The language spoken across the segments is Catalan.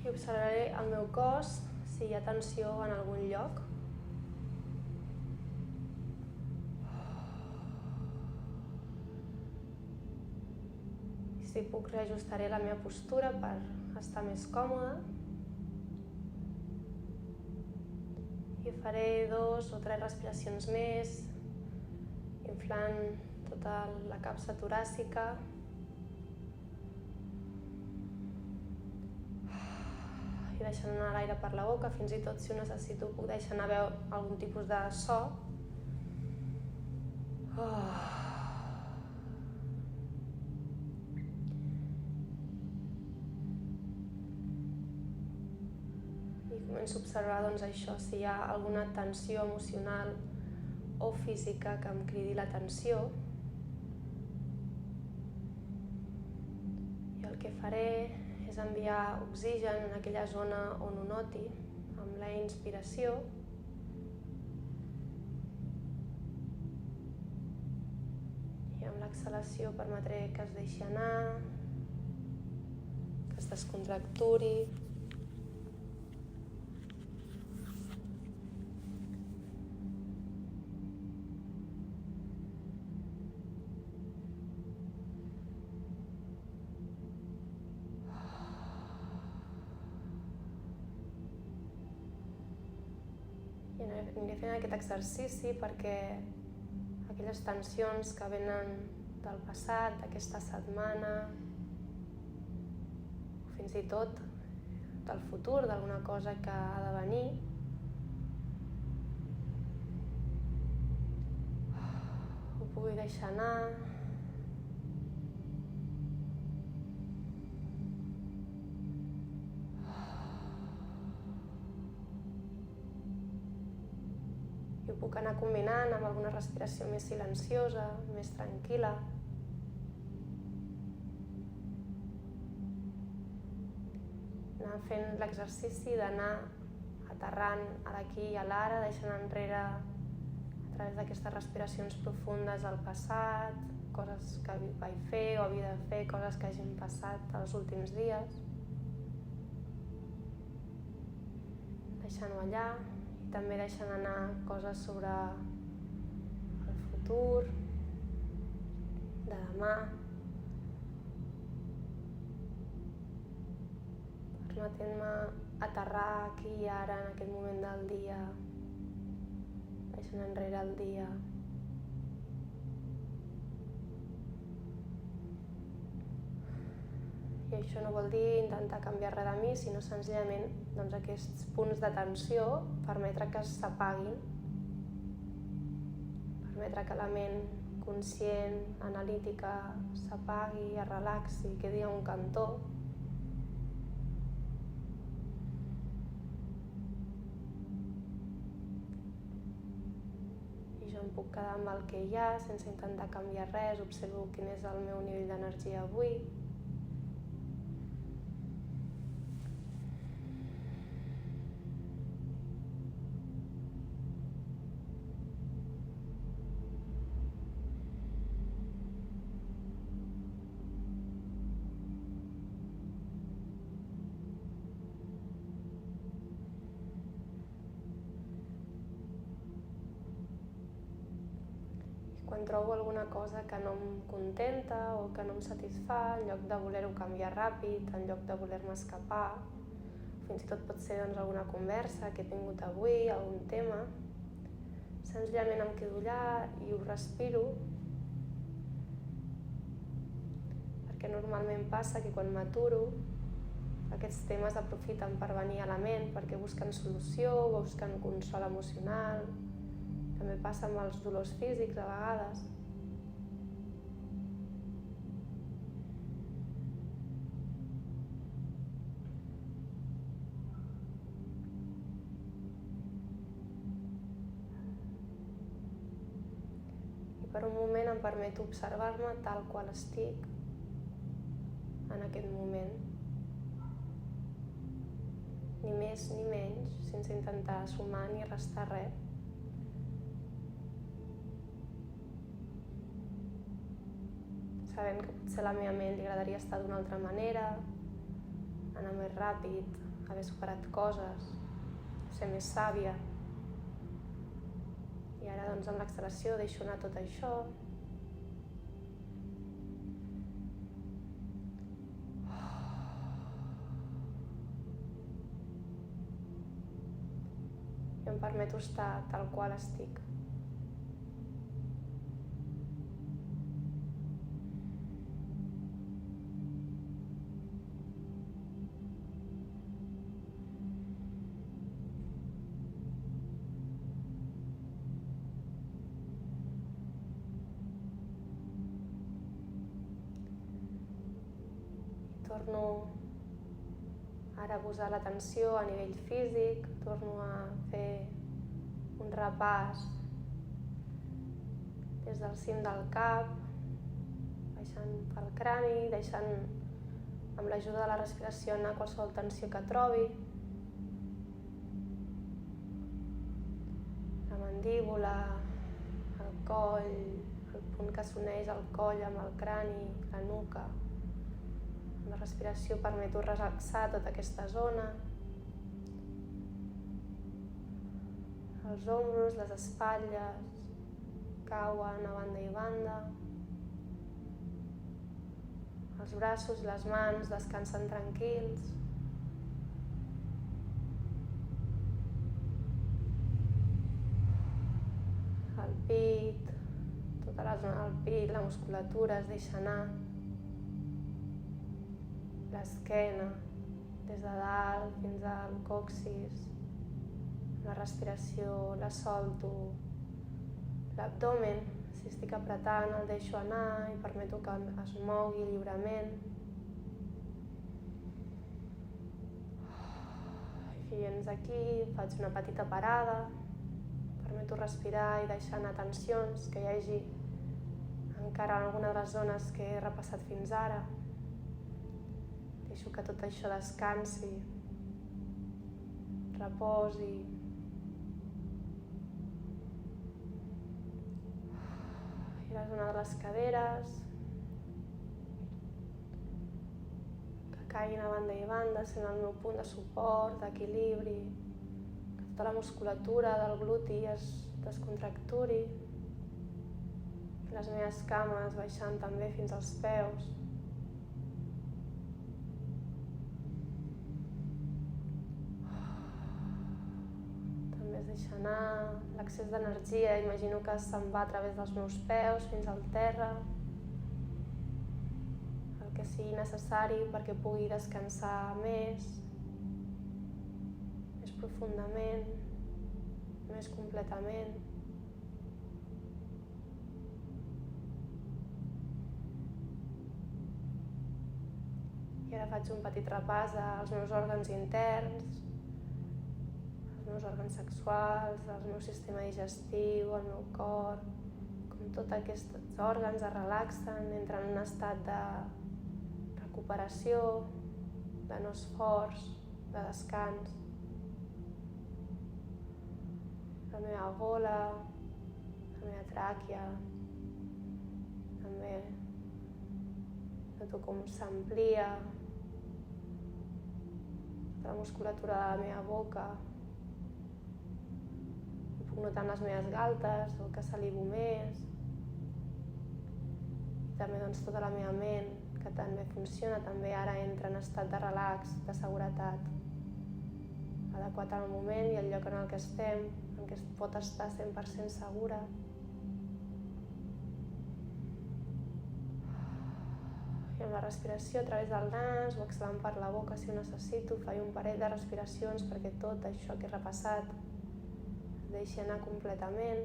I observaré el meu cos, si hi ha tensió en algun lloc. I si puc, reajustaré la meva postura per estar més còmoda. I faré 2 o 3 respiracions més, inflant tota la capsa toràcica. I deixant anar l'aire per la boca, fins i tot si ho necessito puc deixar anar algun tipus de so. I començo a observar això, si hi ha alguna tensió emocional o física que em cridi l'atenció. I el que faré és enviar oxigen en aquella zona on ho noti, amb la inspiració. I amb l'exhalació permetré que es deixi anar, que es descontracturi. Aniré fent aquest exercici perquè aquelles tensions que venen del passat, d'aquesta setmana, o fins i tot del futur, d'alguna cosa que ha de venir, ho pugui deixar anar. I ho puc anar combinant amb alguna respiració més silenciosa, més tranquil·la. Anar fent l'exercici d'anar aterrant a l'aquí i a l'ara, deixant enrere a través d'aquestes respiracions profundes el passat, coses que vaig fer o havia de fer, coses que hagin passat els últims dies. Deixant-ho allà. També deixant anar coses sobre el futur, de demà, permetent-me aterrar aquí i ara, en aquest moment del dia, deixant enrere el dia. I això no vol dir intentar canviar res de mi, sinó senzillament aquests punts de tensió, permetre que s'apaguin, permetre que la ment conscient, analítica, s'apagui, es relaxi, quedi a un cantó. I jo em puc quedar amb el que hi ha, sense intentar canviar res, observo quin és el meu nivell d'energia avui. Quan trobo alguna cosa que no em contenta o que no em satisfà, en lloc de voler-ho canviar ràpid, en lloc de voler-me escapar, fins i tot pot ser alguna conversa que he tingut avui, algun tema, senzillament em quedo allà i ho respiro, perquè normalment passa que quan m'aturo aquests temes aprofiten per venir a la ment, perquè busquen solució, busquen consol emocional. També passa amb els dolors físics a vegades. I per un moment em permeto observar-me tal qual estic en aquest moment. Ni més ni menys, sense intentar sumar ni restar res. Sabent que potser a la meva ment li agradaria estar d'una altra manera, anar més ràpid, haver superat coses, ser més sàvia. I ara doncs amb l'exhalació deixo anar tot això. I em permeto estar tal qual estic. Torno ara a posar l'atenció a nivell físic, torno a fer un repàs des del cim del cap, baixant pel crani, deixant amb l'ajuda de la respiració anar qualsevol tensió que trobi. La mandíbula, el coll, el punt que s'uneix el coll amb el crani, la nuca. Amb la respiració permeto relaxar tota aquesta zona. Els ombros, les espatlles cauen a banda i banda. Els braços i les mans descansen tranquils. El pit, tota la zona del pit, la musculatura es deixa anar. L'esquena, des de dalt fins al còccix. La respiració la solto. L'abdomen, si estic apretant, el deixo anar i permeto que es mogui lliurement. I fins aquí faig una petita parada. Permeto respirar i deixar anar tensions que hi hagi encara en alguna de les zones que he repassat fins ara. Deixo que tot això descansi, reposi. I la zona de les caderes, que caiguin a banda i banda, sent el meu punt de suport, d'equilibri, que tota la musculatura del gluti es descontracturi, les meves cames baixant també fins als peus. Deixa anar l'excés d'energia, imagino que se'n va a través dels meus peus fins al terra, el que sigui necessari perquè pugui descansar més profundament, més completament. I ara faig un petit repàs als meus òrgans interns, els meus òrgans sexuals, el meu sistema digestiu, el meu cor, com tots aquests òrgans es relaxen, entren en un estat de recuperació, de no esforç, de descans. La meva gola, la meva tràquea, també noto com s'amplia, tota la musculatura de la meva boca. Puc notar en les meves galtes o que salivo més. I també tota la meva ment, que també funciona, també ara entra en estat de relax, de seguretat, adequat al moment i al lloc en el que estem, en què es pot estar 100% segura. I amb la respiració a través del nas o exhalant per la boca si ho necessito, faig un parell de respiracions perquè tot això que he repassat es deixi anar completament.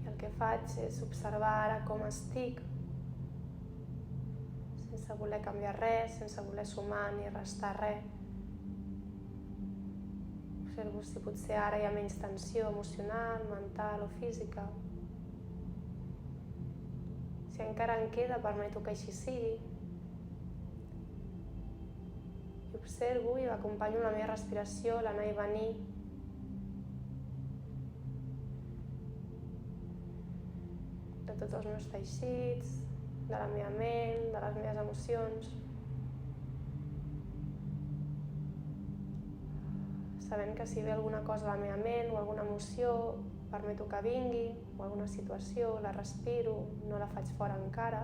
I el que faig és observar ara com estic, sense voler canviar res, sense voler sumar ni restar res. Observo si potser ara hi ha menys tensió emocional, mental o física. Si encara en queda, permeto que així sigui. I observo i acompanyo la meva respiració, l'anar i venir. de tots els meus teixits, de la meva ment, de les meves emocions. Sabent que si ve alguna cosa a la meva ment o alguna emoció, permeto que vingui, o alguna situació, la respiro, no la faig fora encara.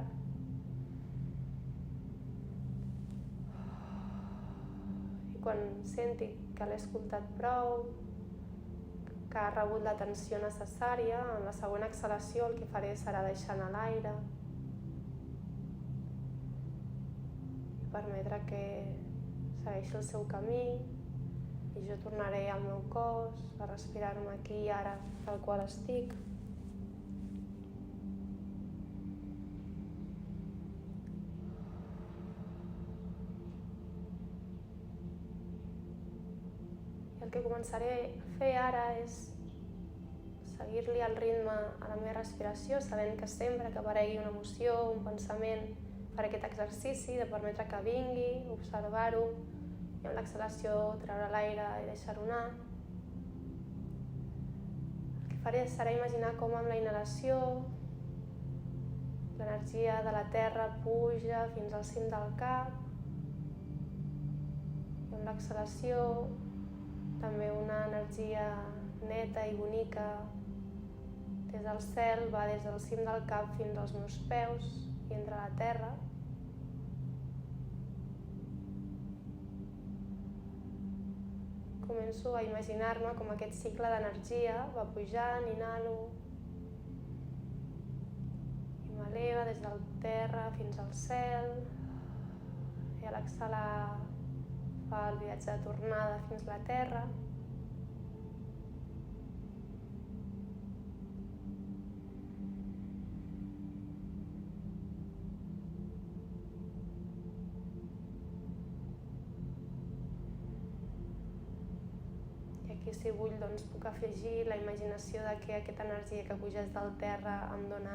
I quan senti que l'he escoltat prou, que ha rebut l'atenció necessària, en la següent exhalació el que faré serà deixar anar l'aire i permetre que segueixi el seu camí i jo tornaré al meu cos a respirar-me aquí i ara tal qual estic. I el que començaré a fer ara és seguir-li el ritme a la meva respiració, sabent que sempre que aparegui una emoció, un pensament, faré aquest exercici de permetre que vingui, observar-ho, i amb l'exhalació treure l'aire i deixar-ho anar. El que faré serà imaginar com amb la inhalació l'energia de la terra puja fins al cim del cap i amb l'exhalació també una energia neta i bonica des del cel va des del cim del cap fins als meus peus i entra a la terra. Començo a imaginar-me com aquest cicle d'energia va pujant, inhalo i m'eleva des del terra fins al cel i a l'exhalar fa el viatge de tornada fins a la terra. I si vull doncs puc afegir la imaginació de que aquesta energia que puja del terra em dona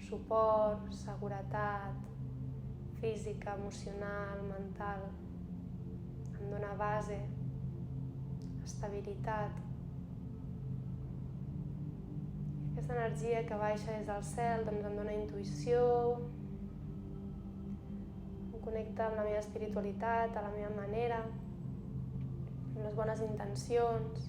suport, seguretat física, emocional, mental, em dona base, estabilitat. Aquesta energia que baixa des del cel doncs em dona intuïció, em connecta amb la meva espiritualitat, a la meva manera, amb les bones intencions.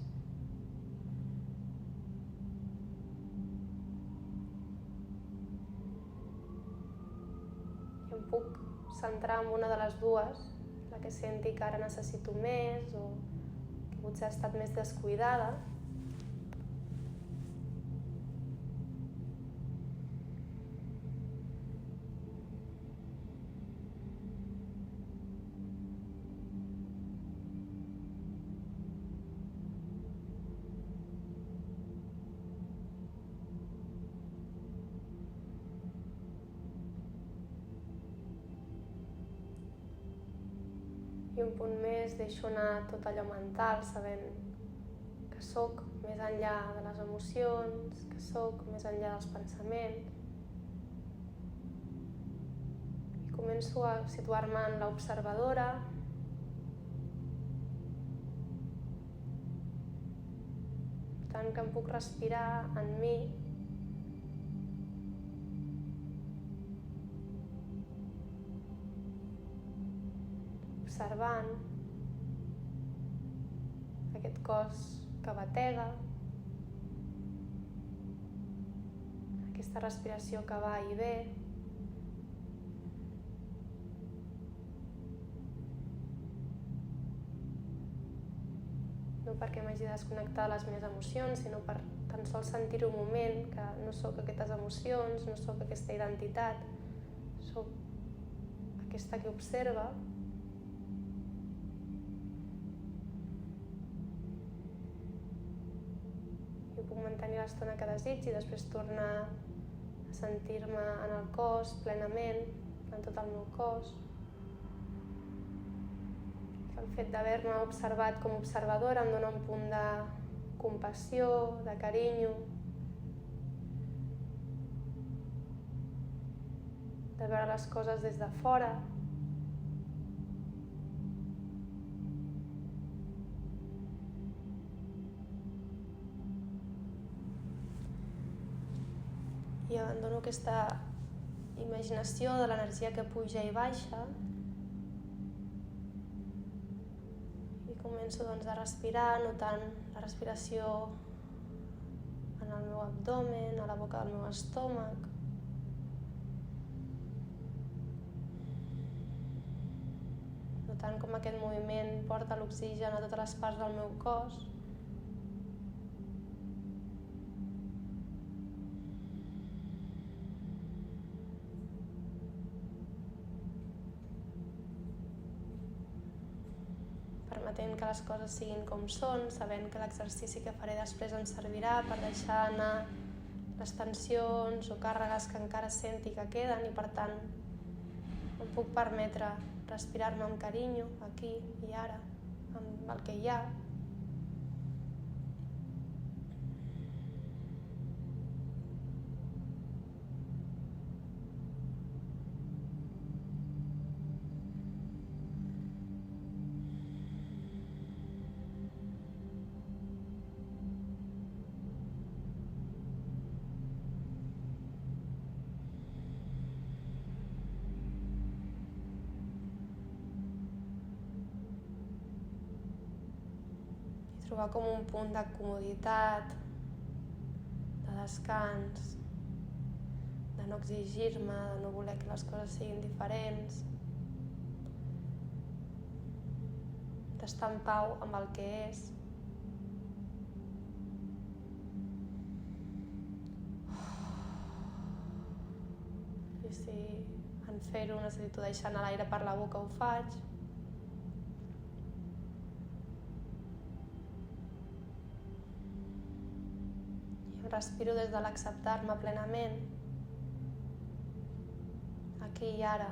I em puc centrar en una de les dues, la que senti que ara necessito més o que potser ha estat més descuidada. I un punt més deixo anar tot allò mental, sabent que sóc més enllà de les emocions, que sóc més enllà dels pensaments. I començo a situar-me en l'observadora, tant que em puc respirar en mi, observant aquest cos que batega, aquesta respiració que va i ve, no perquè m'hagi de desconnectar de les meves emocions, sinó per tan sols sentir un moment que no sóc aquestes emocions, no sóc aquesta identitat, sóc aquesta que observa. I puc mantenir l'estona que desitgi i després tornar a sentir-me en el cos plenament, en tot el meu cos. El fet d'haver-me observat com a observadora em dona un punt de compassió, de carinyo, de veure les coses des de fora. i abandono aquesta imaginació de l'energia que puja i baixa i començo a respirar, notant la respiració en el meu abdomen, a la boca del meu estómac. Notant com aquest moviment porta l'oxigen a totes les parts del meu cos. Permetent que les coses siguin com són, sabent que l'exercici que faré després em servirà per deixar anar les tensions o càrregues que encara senti que queden i per tant em puc permetre respirar-me amb carinyo aquí i ara, amb el que hi ha. Trobar com un punt de comoditat, de descans, de no exigir-me, de no voler que les coses siguin diferents, d'estar en pau amb el que és. I si en fer-ho necessito deixar anar l'aire per la boca, ho faig. Respiro des de l'acceptar-me plenament, aquí i ara,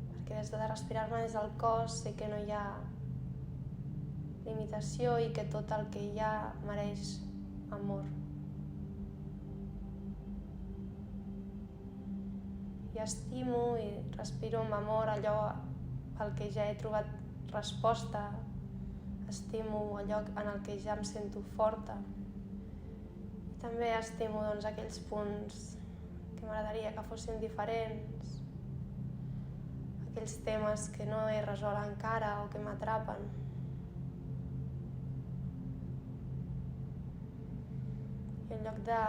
perquè des de respirar-me des del cos sé que no hi ha limitació i que tot el que hi ha mereix amor. I estimo i respiro amb amor allò al que ja he trobat resposta, estimo allò en el que ja em sento forta. També estimo aquells punts que m'agradaria que fossin diferents, aquells temes que no he resolt encara o que m'atrapen. I en lloc de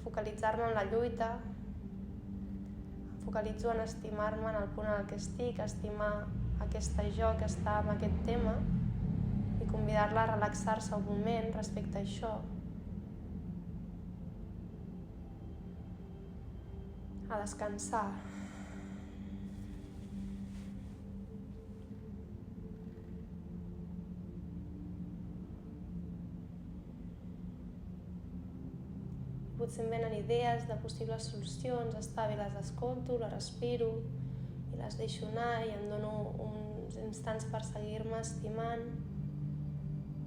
focalitzar-me en la lluita, em focalitzo en estimar-me en el punt en el que estic, estimar aquesta jo que està amb aquest tema i convidar-la a relaxar-se un moment respecte a això. A descansar. Potser em venen idees de possibles solucions, està bé, les escolto, les respiro i les deixo anar i em dono uns instants per seguir-me estimant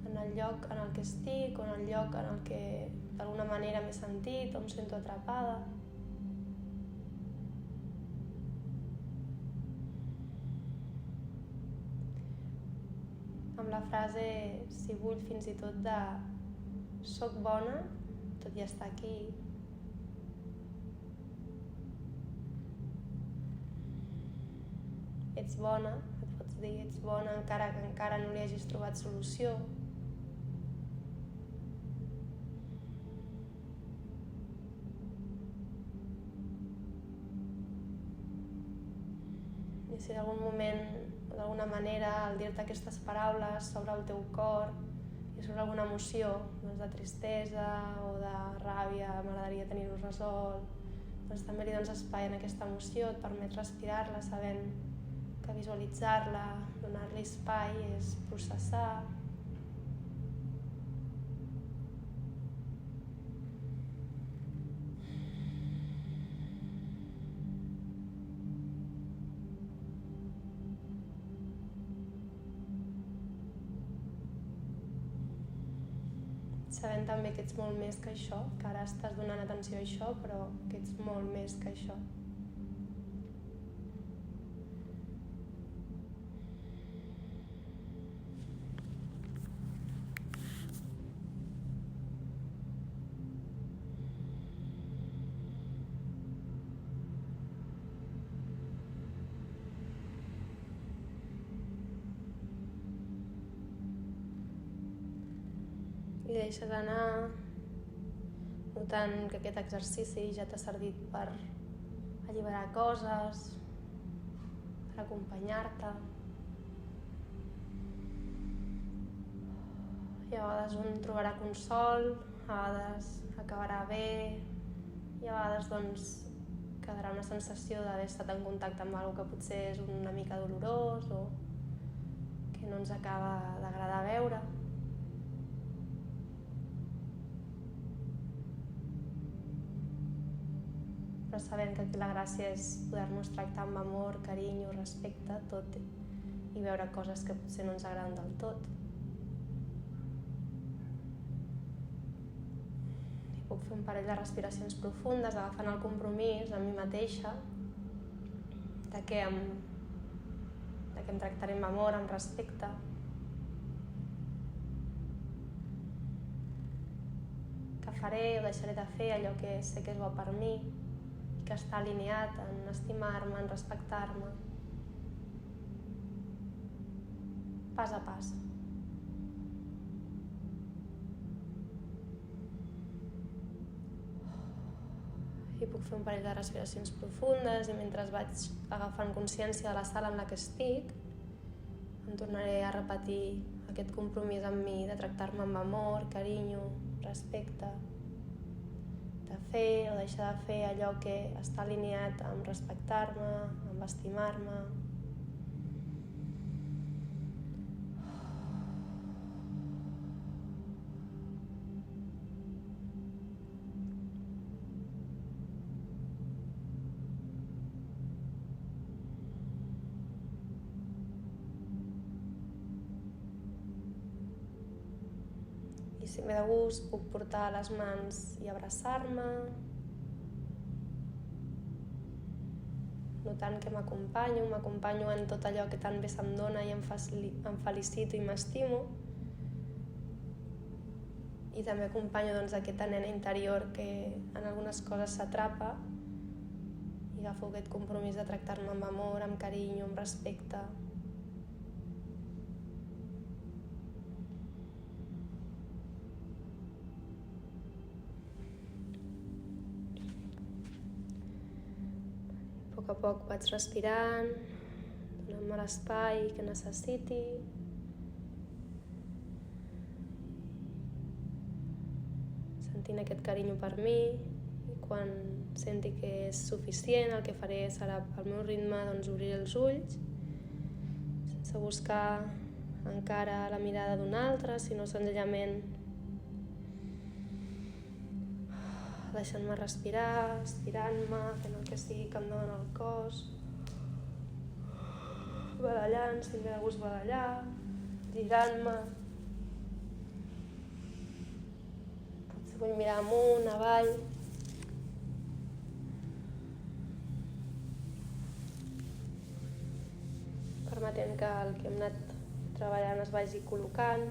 en el lloc en el que estic o en el lloc en el que d'alguna manera m'he sentit o em sento atrapada. Amb la frase, si vull fins i tot de soc bona, tot i estar aquí. Ets bona, et pots dir ets bona encara que encara no li hagis trobat solució. I si d'algun moment d'alguna manera, al dir-te aquestes paraules sobre el teu cor i sobre alguna emoció, de tristesa o de ràbia, m'agradaria tenir-ho resolt, també li dones espai en aquesta emoció, et permet respirar-la sabent que visualitzar-la, donar-li espai és processar. Sabent també que ets molt més que això, que ara estàs donant atenció a això, però que ets molt més que això. deixes anar, notant que aquest exercici ja t'ha servit per alliberar coses, per acompanyar-te. I a vegades un trobarà consol, a vegades acabarà bé i a vegades quedarà una sensació d'haver estat en contacte amb alguna que potser és una mica dolorós o que no ens acaba d'agradar veure. Però sabent que aquí la gràcia és poder-nos tractar amb amor, carinyo, respecte, tot i veure coses que potser no ens agraden del tot. I puc fer un parell de respiracions profundes agafant el compromís amb mi mateixa de que em tractaré amb amor, amb respecte. Que faré o deixaré de fer allò que sé que és bo per mi, que està alineat en estimar-me, en respectar-me, pas a pas. I puc fer un parell de respiracions profundes i mentre vaig agafant consciència de la sala en la que estic, em tornaré a repetir aquest compromís amb mi de tractar-me amb amor, carinyo, respecte, de fer o deixar de fer allò que està alineat amb respectar-me, amb estimar-me. I si m'he de gust, puc portar les mans i abraçar-me, notant que m'acompanyo en tot allò que tan bé se'm dona i em felicito i m'estimo. I també acompanyo aquesta nena interior que en algunes coses s'atrapa i agafo aquest compromís de tractar-me amb amor, amb carinyo, amb respecte. A poc a poc vaig respirant, donant-me l'espai que necessiti. Sentint aquest carinyo per mi i quan senti que és suficient el que faré serà al meu ritme obrir els ulls sense buscar encara la mirada d'un altre, sinó senzillament deixant-me respirar, estirant-me, fent el que sigui que em dóna el cos, badallant, si em ve de gust badallar, girant-me. Potser vull mirar amunt, avall. Permetent que el que hem anat treballant es vagi col·locant.